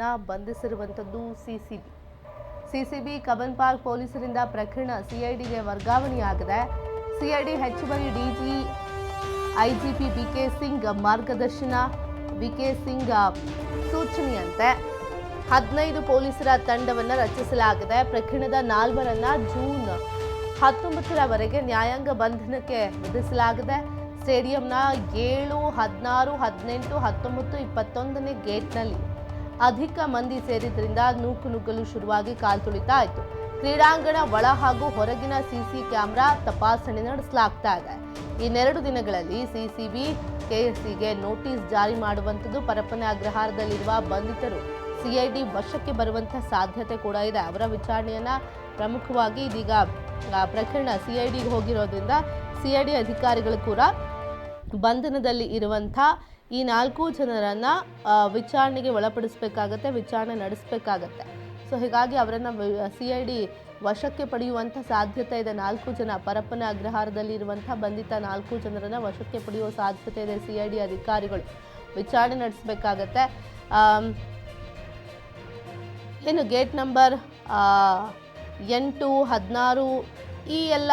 ನಾಲ್ವರನ್ನ ಬಂಧಿಸಿರುವಂಥದ್ದು CCB Cubbon park ಪೊಲೀಸರಿಂದ ಪ್ರಕರಣ ಸಿಐಡಿಗೆ ವರ್ಗಾವಣೆಯಾಗಿದೆ. ಸಿಐಡಿ ಹೆಚ್ಚುವರಿ ಡಿಜಿ ಐಜಿಪಿ ಬಿಕೆ ಸಿಂಗ್ ಮಾರ್ಗದರ್ಶನ, ಬಿಕೆ ಸಿಂಗ್ ಸೂಚನೆಯಂತೆ 15 ಪೊಲೀಸರ ತಂಡವನ್ನು ರಚಿಸಲಾಗಿದೆ. ಪ್ರಕರಣದ 4ರನ್ನ ಜೂನ್ 19ರವರೆಗೆ ನ್ಯಾಯಾಂಗ ಬಂಧನಕ್ಕೆ ವಿಧಿಸಲಾಗಿದೆ. ಸ್ಟೇಡಿಯಂನ 7, 16, 18, 19, 21ನೇ ಗೇಟ್ನಲ್ಲಿ ಅಧಿಕ ಮಂದಿ ಸೇರಿದ್ರಿಂದ ನೂಕುನುಗ್ಗಲು ಶುರುವಾಗಿ ಕಾಲ್ತುಳಿತ ಆಯಿತು. ಕ್ರೀಡಾಂಗಣ ಒಳ ಹಾಗೂ ಹೊರಗಿನ ಸಿಸಿ ಕ್ಯಾಮೆರಾ ತಪಾಸಣೆ ನಡೆಸಲಾಗ್ತಾ ಇದೆ. ಇನ್ನೆರಡು ದಿನಗಳಲ್ಲಿ ಸಿಸಿಬಿ ಕೆಎಸ್ಸಿಗೆ ನೋಟಿಸ್ ಜಾರಿ ಮಾಡುವಂಥದ್ದು. ಪರಪ್ಪನ ಅಗ್ರಹಾರದಲ್ಲಿರುವ ಬಂಧಿತರು ಸಿಐಡಿ ವಶಕ್ಕೆ ಬರುವಂತಹ ಸಾಧ್ಯತೆ ಕೂಡ ಇದೆ. ಅವರ ವಿಚಾರಣೆಯನ್ನ ಪ್ರಮುಖವಾಗಿ ಇದೀಗ ಪ್ರಕರಣ ಸಿಐಡಿಗೆ ಹೋಗಿರೋದ್ರಿಂದ ಸಿಐಡಿ ಅಧಿಕಾರಿಗಳು ಕೂಡ ಬಂಧನದಲ್ಲಿ ಇರುವಂಥ ಈ 4 ಜನರನ್ನ ವಿಚಾರಣೆಗೆ ಒಳಪಡಿಸಬೇಕಾಗತ್ತೆ, ವಿಚಾರಣೆ ನಡೆಸಬೇಕಾಗತ್ತೆ. ಸೊ ಹೀಗಾಗಿ ಅವರನ್ನು ಸಿಐಡಿ ವಶಕ್ಕೆ ಪಡೆಯುವಂಥ ಸಾಧ್ಯತೆ ಇದೆ. 4 ಜನ ಪರಪ್ಪನ ಅಗ್ರಹಾರದಲ್ಲಿ ಇರುವಂಥ ಬಂಧಿತ 4 ಜನರನ್ನು ವಶಕ್ಕೆ ಪಡೆಯುವ ಸಾಧ್ಯತೆ ಇದೆ. ಸಿಐಡಿ ಅಧಿಕಾರಿಗಳು ವಿಚಾರಣೆ ನಡೆಸಬೇಕಾಗತ್ತೆ. ಏನು ಗೇಟ್ ನಂಬರ್ 8, 16 ಈ ಎಲ್ಲ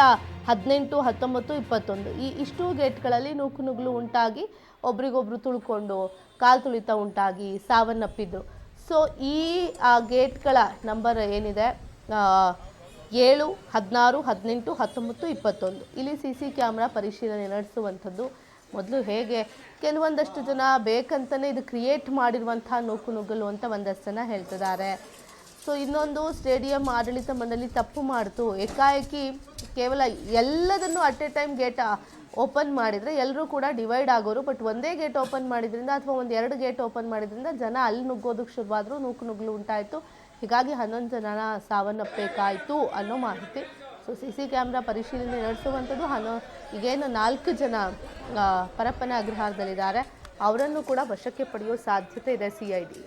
18, 19, 21 ಇಷ್ಟು ಗೇಟ್ಗಳಲ್ಲಿ ನೂಕುನುಗ್ಗಲು ಉಂಟಾಗಿ ಒಬ್ರಿಗೊಬ್ರು ತುಳ್ಕೊಂಡು ಕಾಲು ತುಳಿತ ಉಂಟಾಗಿ ಸಾವನ್ನಪ್ಪಿದ್ರು. ಸೊ ಈ ಗೇಟ್ಗಳ ನಂಬರ್ ಏನಿದೆ 7, 16, 18, 19, 21 ಇಲ್ಲಿ ಸಿಸಿ ಕ್ಯಾಮ್ರಾ ಪರಿಶೀಲನೆ ನಡೆಸುವಂಥದ್ದು. ಮೊದಲು ಹೇಗೆ ಕೆಲವೊಂದಷ್ಟು ಜನ ಬೇಕಂತಲೇ ಇದು ಕ್ರಿಯೇಟ್ ಮಾಡಿರುವಂಥ ನೂಕುನುಗ್ಗಲು ಅಂತ ಒಂದಷ್ಟು ಜನ ಹೇಳ್ತಿದ್ದಾರೆ. ಸೊ ಇನ್ನೊಂದು ಸ್ಟೇಡಿಯಂ ಆಡಳಿತ ಮಂಡಳಿ ತಪ್ಪು ಮಾಡ್ತು, ಏಕಾಏಕಿ ಕೇವಲ ಎಲ್ಲದನ್ನು at A time gate open ಮಾಡಿದರೆ ಎಲ್ಲರೂ ಕೂಡ ಡಿವೈಡ್ ಆಗೋರು. ಬಟ್ ಒಂದೇ ಗೇಟ್ ಓಪನ್ ಮಾಡಿದ್ರಿಂದ ಅಥವಾ 1-2 ಗೇಟ್ ಓಪನ್ ಮಾಡಿದ್ರಿಂದ ಜನ ಅಲ್ಲಿ ನುಗ್ಗೋದಕ್ಕೆ ಶುರುವಾದರೂ ನೂಕುನುಗ್ಗಲು ಉಂಟಾಯಿತು. ಹೀಗಾಗಿ 11 ಜನ ಸಾವನ್ನಪ್ಪಬೇಕಾಯಿತು ಅನ್ನೋ ಮಾಹಿತಿ. ಸೊ ಸಿಸಿ ಕ್ಯಾಮ್ರಾ ಪರಿಶೀಲನೆ ನಡೆಸುವಂಥದ್ದು. ಈಗೇನು 4 ಜನ ಪರಪ್ಪನ ಅಗ್ರಹಾರದಲ್ಲಿದ್ದಾರೆ ಅವರನ್ನು ಕೂಡ ವಶಕ್ಕೆ ಪಡೆಯೋ ಸಾಧ್ಯತೆ ಇದೆ ಸಿಐಡಿ.